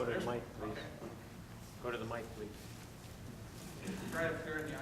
Go to the mic, please. Go to the mic, please. Right up here in the aisle.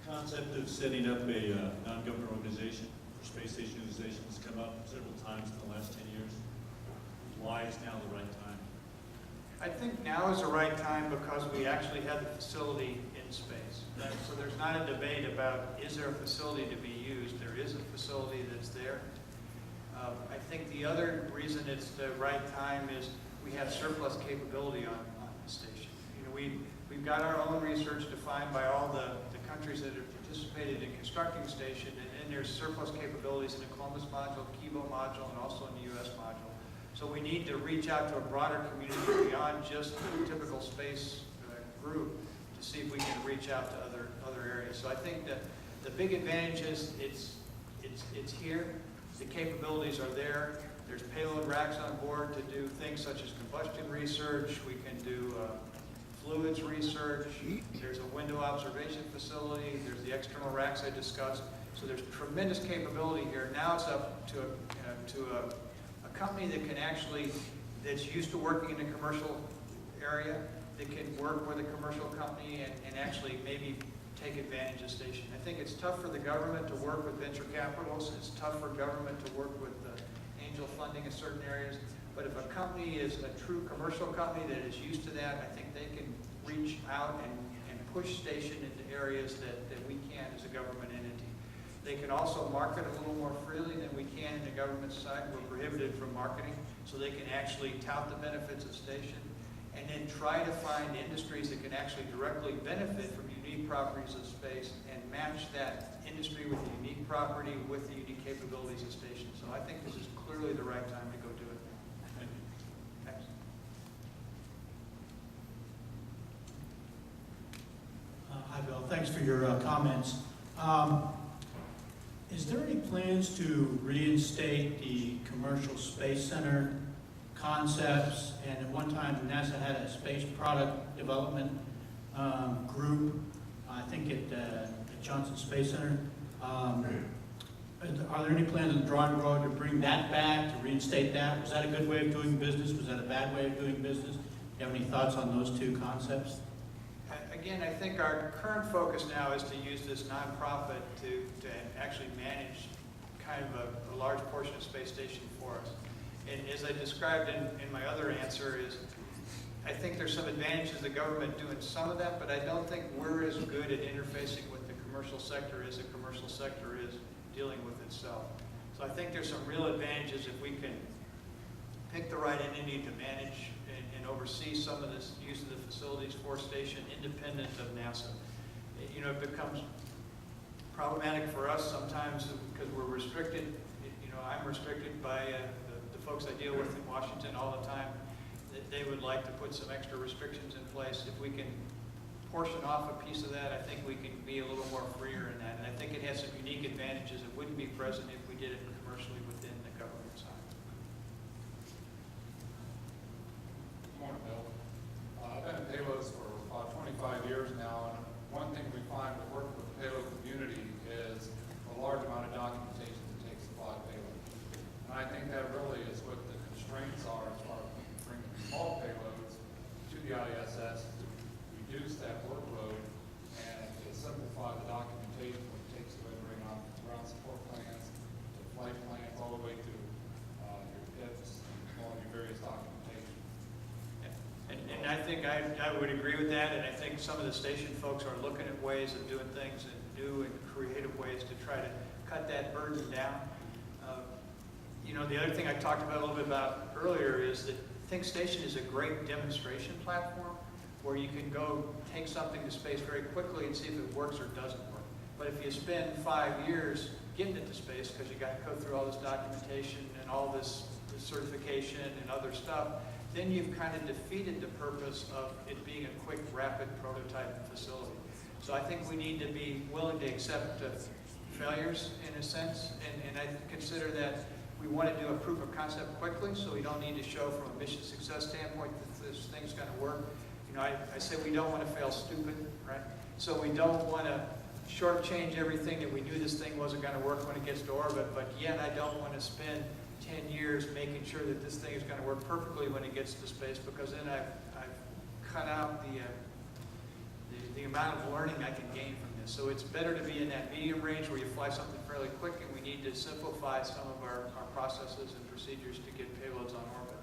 Concept of setting up a non-government organization for space station utilization has come up several times in the last 10 years. Why is now the right time? I think now is the right time because we actually have the facility in space. So there's not a debate about is there a facility to be used. There is a facility that's there. I think the other reason it's the right time is we have surplus capability on the station. You know, we've got our own research defined by all the countries that have participated in constructing the station, and then there's surplus capabilities in the Columbus module, Kibo module, and also in the US module. So we need to reach out to a broader community beyond just the typical space group to see if we can reach out to other areas. So I think that the big advantage is it's here. The capabilities are there. There's payload racks on board to do things such as combustion research. We can do fluids research. There's a window observation facility. There's the external racks I discussed. So there's tremendous capability here. Now it's up to a company that can actually, that's used to working in the commercial area, that can work with a commercial company and actually maybe take advantage of the station. I think it's tough for the government to work with venture capitalists. It's tough for government to work with angel funding in certain areas. But if a company is a true commercial company that is used to that, I think they can reach out and push station into areas that we can't as a government entity. They can also market a little more freely than we can in the government side. We're prohibited from marketing, so they can actually tout the benefits of station and then try to find industries that can actually directly benefit from unique properties of space and match that industry with the unique property with the unique capabilities of station. So I think this is clearly the right time to go do it. Thank you. Thanks. Hi, Bill. Thanks for your comments. Is there any plans to reinstate the commercial space center concepts? And at one time, NASA had a space product development group, I think at Johnson Space Center. Are there any plans on the drawing board to bring that back, to reinstate that? Was that a good way of doing business? Was that a bad way of doing business? Do you have any thoughts on those two concepts? Again, I think our current focus now is to use this nonprofit to actually manage kind of a large portion of space station for us. And as I described in my other answer is, I think there's some advantages to the government doing some of that, but I don't think we're as good at interfacing with the commercial sector as the commercial sector is dealing with itself. So I think there's some real advantages if we can pick the right entity to manage and oversee some of this use of the facilities for station independent of NASA. You know, it becomes problematic for us sometimes because we're restricted. You know, I'm restricted by the folks I deal with in Washington all the time. That they would like to put some extra restrictions in place. If we can portion off a piece of that, I think we can be a little more freer in that. And I think it has some unique advantages that wouldn't be present if we did it commercially within the government side. Good morning, Bill. I've been in payloads for about 25 years now, and one thing we find with working with the payload community is a large amount of documentation that takes a lot of payload. And I think that really is what the constraints are as far as bringing small payloads to the ISS to reduce that workload and to simplify the documentation what it takes to bring on ground support plans, to flight plans, all the way to your PIPs and all your various documentation. And I think I would agree with that, and I think some of the station folks are looking at ways of doing things in new and creative ways to try to cut that burden down. You know, the other thing I talked about a little bit about earlier is that ThinkStation is a great demonstration platform where you can go take something to space very quickly and see if it works or doesn't work. But if you spend 5 years getting it to space because you got to go through all this documentation and all this certification and other stuff, then you've kind of defeated the purpose of it being a quick, rapid prototype facility. So I think we need to be willing to accept failures in a sense, and I consider that we want to do a proof of concept quickly, so we don't need to show from a mission success standpoint that this thing's going to work. You know, I say we don't want to fail stupid, right? So we don't want to shortchange everything that we knew this thing wasn't going to work when it gets to orbit, but yet I don't want to spend 10 years making sure that this thing is going to work perfectly when it gets to space, because then I've cut out the amount of learning I can gain from this. So it's better to be in that medium range where you fly something fairly quick, and we need to simplify some of our processes and procedures to get payloads on orbit.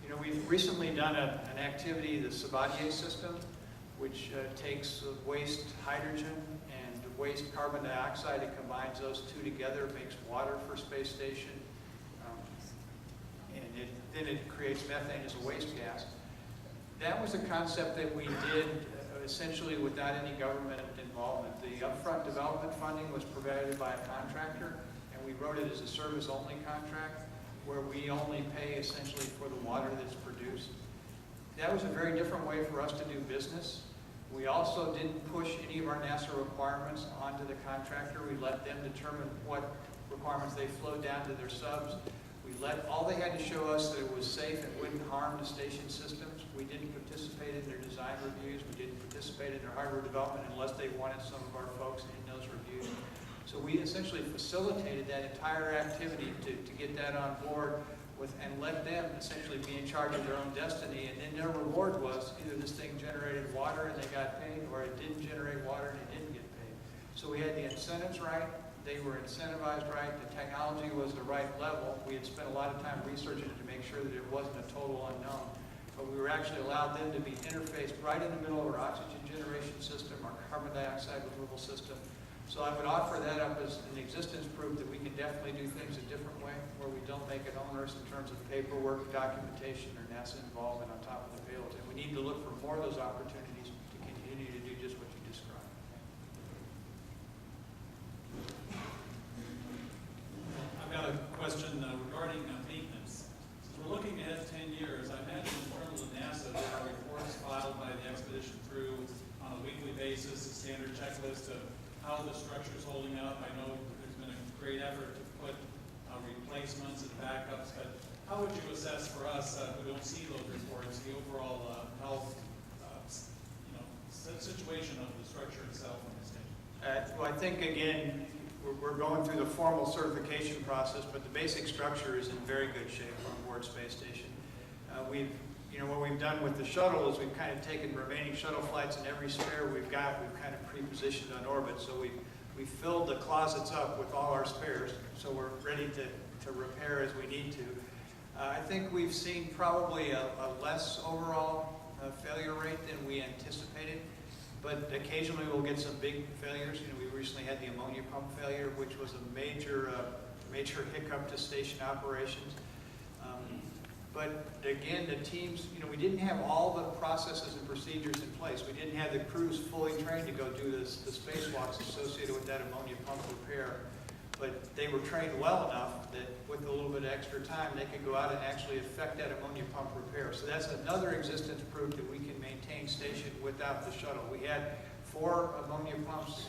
You know, we've recently done an activity, the Sabatier system, which takes waste hydrogen and waste carbon dioxide and combines those two together, makes water for space station, and then it creates methane as a waste gas. That was a concept that we did essentially without any government involvement. The upfront development funding was provided by a contractor, and we wrote it as a service-only contract, where we only pay essentially for the water that's produced. That was a very different way for us to do business. We also didn't push any of our NASA requirements onto the contractor. We let them determine what requirements they flowed down to their subs. All they had to show us that it was safe and wouldn't harm the station systems. We didn't participate in their design reviews. We didn't participate in their hardware development unless they wanted some of our folks in those reviews. So we essentially facilitated that entire activity to get that on board and let them essentially be in charge of their own destiny. And then their reward was either this thing generated water and they got paid, or it didn't generate water and it didn't get paid. So we had the incentives right. They were incentivized right. The technology was the right level. We had spent a lot of time researching it to make sure that it wasn't a total unknown. But we were actually allowed them to be interfaced right in the middle of our oxygen generation system, our carbon dioxide removal system. So I would offer that up as an existence proof that we can definitely do things a different way, where we don't make it onerous in terms of paperwork, documentation, or NASA involvement on top of the payloads. And we need to look for more of those opportunities to continue to do just what you described. I've got a question regarding maintenance. Since we're looking ahead 10 years, I imagine in terms of NASA, there are reports filed by the expedition crew on a weekly basis, a standard checklist of how the structure is holding up. I know there's been a great effort to put replacements and backups, but how would you assess for us who don't see those reports the overall health situation of the structure itself on the station? Well, I think, again, we're going through the formal certification process, but the basic structure is in very good shape on board Space Station. What we've done with the shuttle is we've kind of taken remaining shuttle flights, and every spare we've kind of pre-positioned on orbit. So we've filled the closets up with all our spares, so we're ready to repair as we need to. I think we've seen probably a less overall failure rate than we anticipated, but occasionally we'll get some big failures. We recently had the ammonia pump failure, which was a major hiccup to station operations. But again, the teams, we didn't have all the processes and procedures in place. We didn't have the crews fully trained to go do the spacewalks associated with that ammonia pump repair. But they were trained well enough that with a little bit of extra time, they could go out and actually effect that ammonia pump repair. So that's another existence proof that we can maintain station without the shuttle. We had 4 ammonia pumps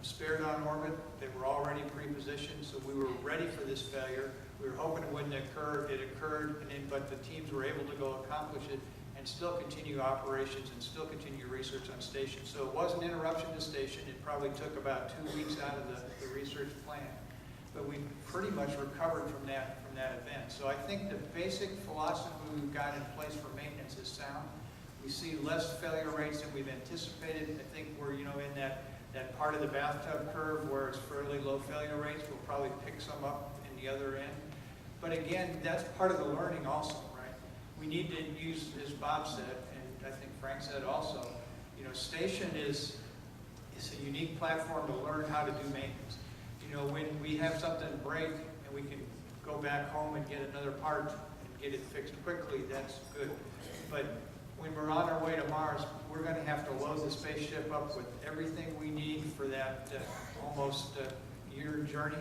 spared on orbit. They were already pre-positioned, so we were ready for this failure. We were hoping it wouldn't occur. It occurred, but the teams were able to go accomplish it and still continue operations and still continue research on station. So it was an interruption to station. It probably took about 2 weeks out of the research plan. But we pretty much recovered from that event. So I think the basic philosophy we've got in place for maintenance is sound. We see less failure rates than we've anticipated. I think we're in that part of the bathtub curve where it's fairly low failure rates. We'll probably pick some up in the other end. But again, that's part of the learning also, right? We need to use, as Bob said, and I think Frank said also, station is a unique platform to learn how to do maintenance. When we have something break and we can go back home and get another part and get it fixed quickly, that's good. But when we're on our way to Mars, we're going to have to load the spaceship up with everything we need for that almost year journey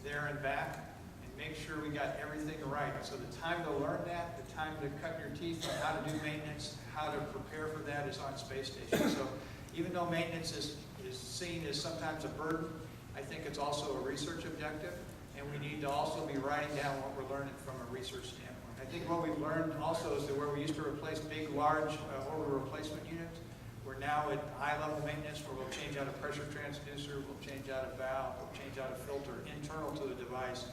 there and back, and make sure we got everything right. So the time to learn that, the time to cut your teeth on how to do maintenance, how to prepare for that is on Space Station. So even though maintenance is seen as sometimes a burden, I think it's also a research objective, and we need to also be writing down what we're learning from a research standpoint. I think what we've learned also is that where we used to replace big, large orbital replacement units, we're now at high-level maintenance where we'll change out a pressure transducer, we'll change out a valve, we'll change out a filter internal to the device.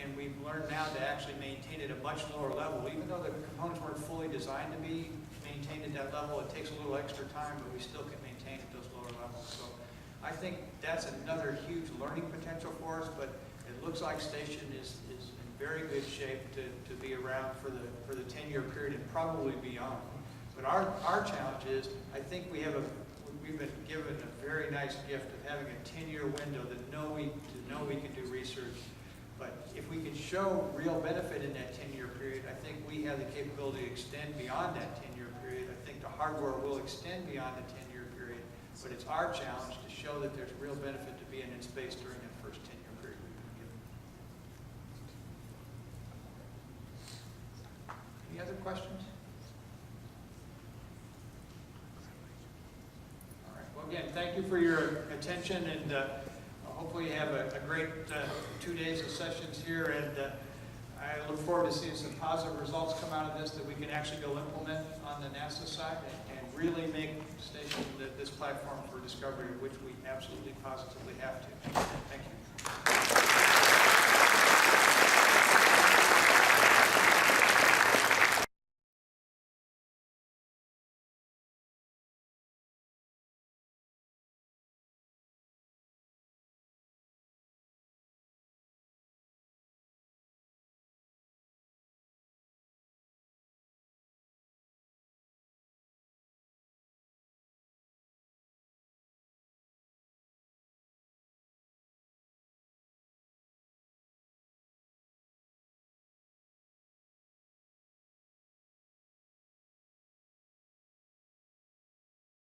and we've learned now to actually maintain it at a much lower level. Even though the components weren't fully designed to be maintained at that level, it takes a little extra time, but we still can maintain at those lower levels. So I think that's another huge learning potential for us, but it looks like station is in very good shape to be around for the 10-year period and probably beyond. But our challenge is, I think we've been given a very nice gift of having a 10-year window to know we can do research. But if we can show real benefit in that 10-year period, I think we have the capability to extend beyond that 10-year period. I think the hardware will extend beyond the 10-year period, but it's our challenge to show that there's real benefit to being in space during that first 10-year period we've been given. Any other questions? All right. Well, again, thank you for your attention, and hopefully you have a great 2 days of sessions here, and I look forward to seeing some positive results come out of this that we can actually go implement on the NASA side and really make station this platform for discovery, which we absolutely positively have to. Thank you.